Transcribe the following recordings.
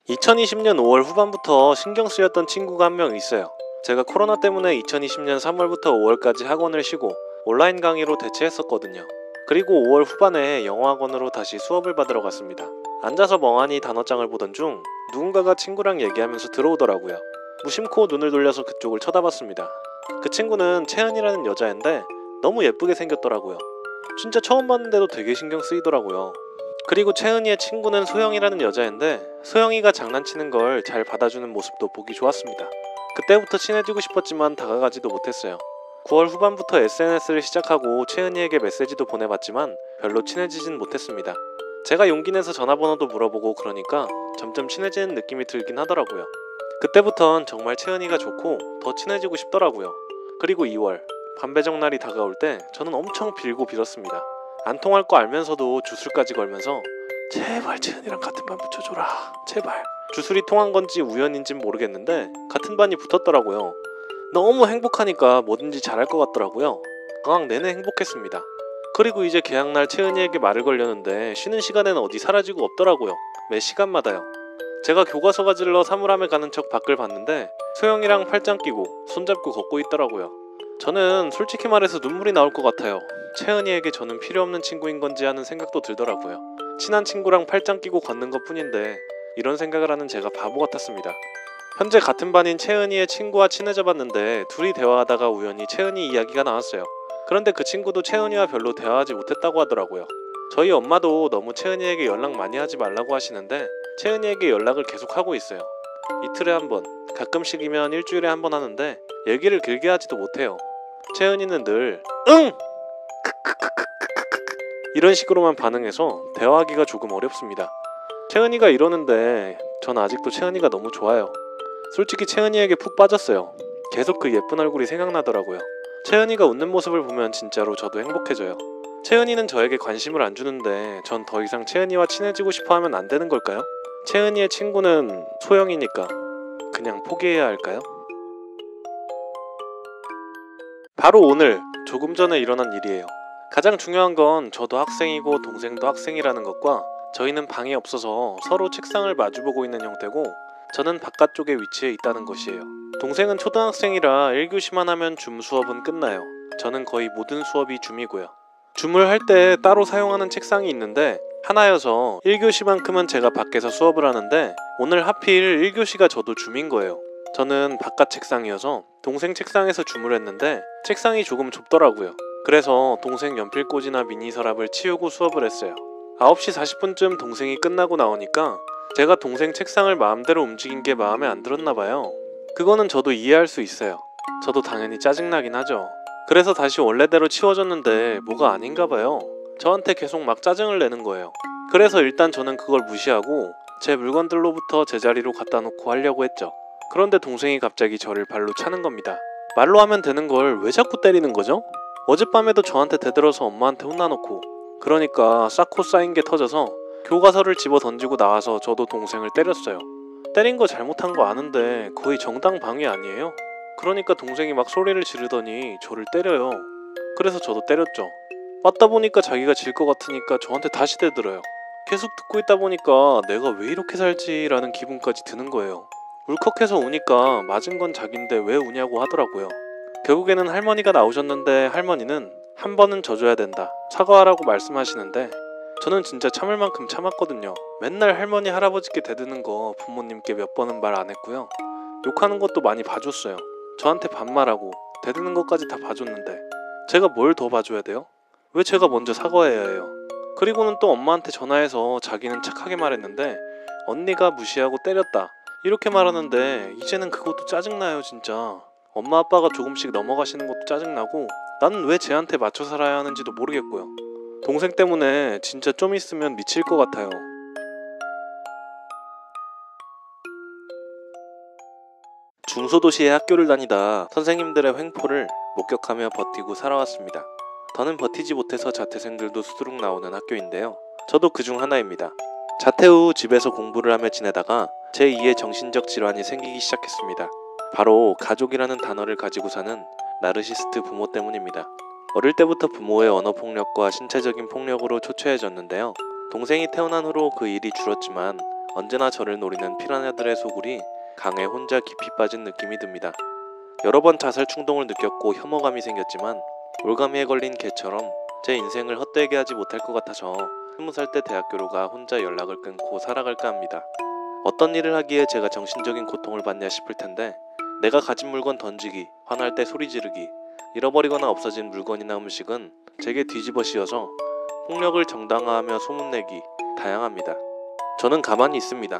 2020년 5월 후반부터 신경 쓰였던 친구가 한 명 있어요. 제가 코로나 때문에 2020년 3월부터 5월까지 학원을 쉬고 온라인 강의로 대체했었거든요. 그리고 5월 후반에 영어학원으로 다시 수업을 받으러 갔습니다. 앉아서 멍하니 단어장을 보던 중 누군가가 친구랑 얘기하면서 들어오더라고요. 무심코 눈을 돌려서 그쪽을 쳐다봤습니다. 그 친구는 채은이라는 여자인데 너무 예쁘게 생겼더라고요. 진짜 처음 봤는데도 되게 신경 쓰이더라고요. 그리고 채은이의 친구는 소영이라는 여자인데 소영이가 장난치는 걸 잘 받아주는 모습도 보기 좋았습니다. 그때부터 친해지고 싶었지만 다가가지도 못했어요. 9월 후반부터 SNS를 시작하고 채은이에게 메시지도 보내봤지만 별로 친해지진 못했습니다. 제가 용기 내서 전화번호도 물어보고 그러니까 점점 친해지는 느낌이 들긴 하더라고요. 그때부턴 정말 채은이가 좋고 더 친해지고 싶더라고요. 그리고 2월 반배정날이 다가올 때 저는 엄청 빌고 빌었습니다. 안 통할 거 알면서도 주술까지 걸면서 제발 채은이랑 같은 반 붙여줘라 제발. 주술이 통한 건지 우연인진 모르겠는데 같은 반이 붙었더라고요. 너무 행복하니까 뭐든지 잘할 것 같더라고요. 방학 내내 행복했습니다. 그리고 이제 개학날 채은이에게 말을 걸려는데 쉬는 시간에는 어디 사라지고 없더라고요. 매 시간마다요. 제가 교과서 가질러 사물함에 가는 척 밖을 봤는데 소영이랑 팔짱 끼고 손잡고 걷고 있더라고요. 저는 솔직히 말해서 눈물이 나올 것 같아요. 채은이에게 저는 필요 없는 친구인 건지 하는 생각도 들더라고요. 친한 친구랑 팔짱 끼고 걷는 것 뿐인데 이런 생각을 하는 제가 바보 같았습니다. 현재 같은 반인 채은이의 친구와 친해져 봤는데 둘이 대화하다가 우연히 채은이 이야기가 나왔어요. 그런데 그 친구도 채은이와 별로 대화하지 못했다고 하더라고요. 저희 엄마도 너무 채은이에게 연락 많이 하지 말라고 하시는데 채은이에게 연락을 계속하고 있어요. 이틀에 한 번, 가끔씩이면 일주일에 한 번 하는데 얘기를 길게 하지도 못해요. 채은이는 늘 응! 이런 식으로만 반응해서 대화하기가 조금 어렵습니다. 채은이가 이러는데 전 아직도 채은이가 너무 좋아요. 솔직히 채은이에게 푹 빠졌어요. 계속 그 예쁜 얼굴이 생각나더라고요. 채은이가 웃는 모습을 보면 진짜로 저도 행복해져요. 채은이는 저에게 관심을 안 주는데 전 더 이상 채은이와 친해지고 싶어 하면 안 되는 걸까요? 채은이의 친구는 소영이니까 그냥 포기해야 할까요? 바로 오늘 조금 전에 일어난 일이에요. 가장 중요한 건 저도 학생이고 동생도 학생이라는 것과 저희는 방이 없어서 서로 책상을 마주보고 있는 형태고 저는 바깥쪽에 위치해 있다는 것이에요. 동생은 초등학생이라 1교시만 하면 줌 수업은 끝나요. 저는 거의 모든 수업이 줌이고요. 줌을 할 때 따로 사용하는 책상이 있는데 하나여서 1교시만큼은 제가 밖에서 수업을 하는데 오늘 하필 1교시가 저도 줌인 거예요. 저는 바깥 책상이어서 동생 책상에서 줌을 했는데 책상이 조금 좁더라고요. 그래서 동생 연필꽂이나 미니 서랍을 치우고 수업을 했어요. 9시 40분쯤 동생이 끝나고 나오니까 제가 동생 책상을 마음대로 움직인 게 마음에 안 들었나봐요. 그거는 저도 이해할 수 있어요. 저도 당연히 짜증나긴 하죠. 그래서 다시 원래대로 치워줬는데 뭐가 아닌가봐요. 저한테 계속 막 짜증을 내는 거예요. 그래서 일단 저는 그걸 무시하고 제 물건들로부터 제자리로 갖다 놓고 하려고 했죠. 그런데 동생이 갑자기 저를 발로 차는 겁니다. 말로 하면 되는 걸 왜 자꾸 때리는 거죠? 어젯밤에도 저한테 대들어서 엄마한테 혼나놓고 그러니까 쌓고 쌓인 게 터져서 교과서를 집어 던지고 나와서 저도 동생을 때렸어요. 때린 거 잘못한 거 아는데 거의 정당방위 아니에요? 그러니까 동생이 막 소리를 지르더니 저를 때려요. 그래서 저도 때렸죠. 맞다 보니까 자기가 질 것 같으니까 저한테 다시 대들어요. 계속 듣고 있다 보니까 내가 왜 이렇게 살지 라는 기분까지 드는 거예요. 울컥해서 우니까 맞은 건 자긴데 왜 우냐고 하더라고요. 결국에는 할머니가 나오셨는데 할머니는 한 번은 져줘야 된다, 사과하라고 말씀하시는데 저는 진짜 참을 만큼 참았거든요. 맨날 할머니 할아버지께 대드는 거 부모님께 몇 번은 말 안 했고요. 욕하는 것도 많이 봐줬어요. 저한테 반말하고 대드는 것까지 다 봐줬는데 제가 뭘 더 봐줘야 돼요? 왜 제가 먼저 사과해야 해요? 그리고는 또 엄마한테 전화해서 자기는 착하게 말했는데 언니가 무시하고 때렸다 이렇게 말하는데 이제는 그것도 짜증나요 진짜. 엄마 아빠가 조금씩 넘어가시는 것도 짜증나고 나는 왜 쟤한테 맞춰 살아야 하는지도 모르겠고요. 동생 때문에 진짜 좀 있으면 미칠 것 같아요. 중소도시의 학교를 다니다 선생님들의 횡포를 목격하며 버티고 살아왔습니다. 더는 버티지 못해서 자퇴생들도 수두룩 나오는 학교인데요. 저도 그중 하나입니다. 자퇴 후 집에서 공부를 하며 지내다가 제2의 정신적 질환이 생기기 시작했습니다. 바로 가족이라는 단어를 가지고 사는 나르시스트 부모 때문입니다. 어릴 때부터 부모의 언어폭력과 신체적인 폭력으로 초췌해졌는데요. 동생이 태어난 후로 그 일이 줄었지만 언제나 저를 노리는 피라냐들의 소굴이 강에 혼자 깊이 빠진 느낌이 듭니다. 여러 번 자살 충동을 느꼈고 혐오감이 생겼지만 올가미에 걸린 개처럼 제 인생을 헛되게 하지 못할 것 같아서 20살 때 대학교로 가 혼자 연락을 끊고 살아갈까 합니다. 어떤 일을 하기에 제가 정신적인 고통을 받냐 싶을 텐데 내가 가진 물건 던지기, 화날 때 소리 지르기, 잃어버리거나 없어진 물건이나 음식은 제게 뒤집어 씌워서 폭력을 정당화하며 소문내기 다양합니다. 저는 가만히 있습니다.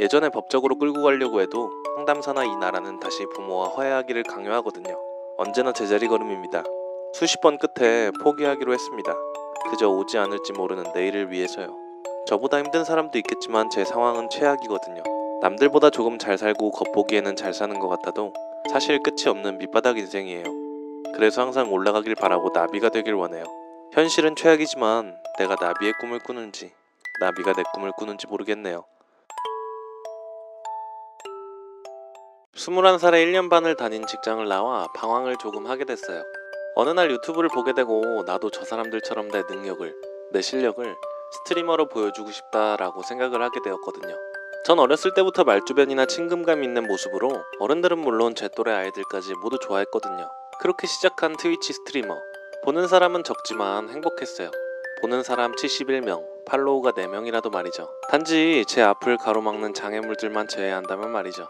예전에 법적으로 끌고 가려고 해도 상담사나 이 나라는 다시 부모와 화해하기를 강요하거든요. 언제나 제자리 걸음입니다. 수십 번 끝에 포기하기로 했습니다. 그저 오지 않을지 모르는 내일을 위해서요. 저보다 힘든 사람도 있겠지만 제 상황은 최악이거든요. 남들보다 조금 잘 살고 겉보기에는 잘 사는 것 같아도 사실 끝이 없는 밑바닥 인생이에요. 그래서 항상 올라가길 바라고 나비가 되길 원해요. 현실은 최악이지만 내가 나비의 꿈을 꾸는지 나비가 내 꿈을 꾸는지 모르겠네요. 21살에 1년 반을 다닌 직장을 나와 방황을 조금 하게 됐어요. 어느 날 유튜브를 보게 되고 나도 저 사람들처럼 내 능력을, 내 실력을 스트리머로 보여주고 싶다라고 생각을 하게 되었거든요. 전 어렸을 때부터 말주변이나 친근감 있는 모습으로 어른들은 물론 제 또래 아이들까지 모두 좋아했거든요. 그렇게 시작한 트위치 스트리머. 보는 사람은 적지만 행복했어요. 보는 사람 71명, 팔로우가 4명이라도 말이죠. 단지 제 앞을 가로막는 장애물들만 제외한다면 말이죠.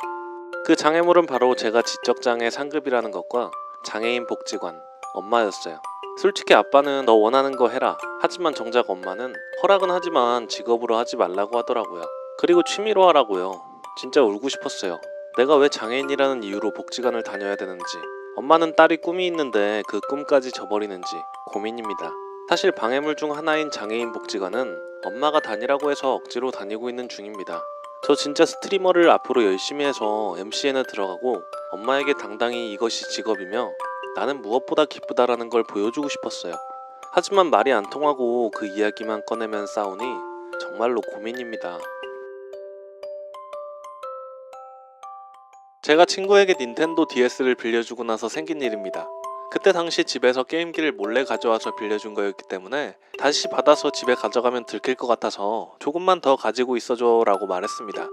그 장애물은 바로 제가 지적장애 상급이라는 것과 장애인 복지관, 엄마였어요. 솔직히 아빠는 너 원하는 거 해라. 하지만 정작 엄마는 허락은 하지만 직업으로 하지 말라고 하더라고요. 그리고 취미로 하라고요. 진짜 울고 싶었어요. 내가 왜 장애인이라는 이유로 복지관을 다녀야 되는지, 엄마는 딸이 꿈이 있는데 그 꿈까지 저버리는지 고민입니다. 사실 방해물 중 하나인 장애인 복지관은 엄마가 다니라고 해서 억지로 다니고 있는 중입니다. 저 진짜 스트리머를 앞으로 열심히 해서 MCN에 들어가고 엄마에게 당당히 이것이 직업이며 나는 무엇보다 기쁘다라는 걸 보여주고 싶었어요. 하지만 말이 안 통하고 그 이야기만 꺼내면 싸우니 정말로 고민입니다. 제가 친구에게 닌텐도 DS를 빌려주고 나서 생긴 일입니다. 그때 당시 집에서 게임기를 몰래 가져와서 빌려준 거였기 때문에 다시 받아서 집에 가져가면 들킬 것 같아서 조금만 더 가지고 있어줘 라고 말했습니다.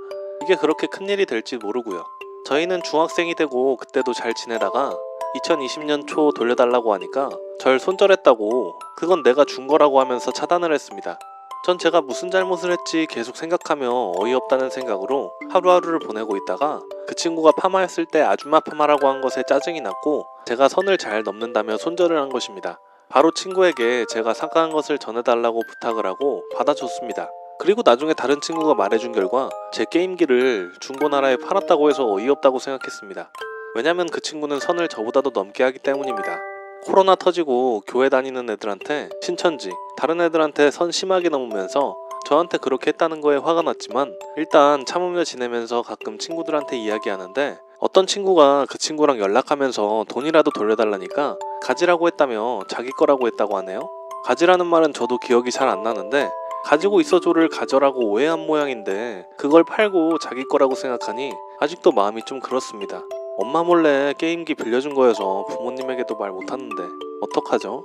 이게 그렇게 큰일이 될지 모르고요. 저희는 중학생이 되고 그때도 잘 지내다가 2020년 초 돌려달라고 하니까 절 손절했다고 그건 내가 준 거라고 하면서 차단을 했습니다. 전 제가 무슨 잘못을 했지 계속 생각하며 어이없다는 생각으로 하루하루를 보내고 있다가 그 친구가 파마했을 때 아줌마 파마라고 한 것에 짜증이 났고 제가 선을 잘 넘는다며 손절을 한 것입니다. 바로 친구에게 제가 사과한 것을 전해달라고 부탁을 하고 받아줬습니다. 그리고 나중에 다른 친구가 말해준 결과 제 게임기를 중고나라에 팔았다고 해서 어이없다고 생각했습니다. 왜냐면 그 친구는 선을 저보다도 넘게 하기 때문입니다. 코로나 터지고 교회 다니는 애들한테 신천지, 다른 애들한테 선 심하게 넘으면서 저한테 그렇게 했다는 거에 화가 났지만 일단 참으며 지내면서 가끔 친구들한테 이야기하는데 어떤 친구가 그 친구랑 연락하면서 돈이라도 돌려달라니까 가지라고 했다며 자기 거라고 했다고 하네요. 가지라는 말은 저도 기억이 잘 안 나는데 가지고 있어줘를 가져라고 오해한 모양인데 그걸 팔고 자기 거라고 생각하니 아직도 마음이 좀 그렇습니다. 엄마 몰래 게임기 빌려준 거여서 부모님에게도 말 못하는데 어떡하죠?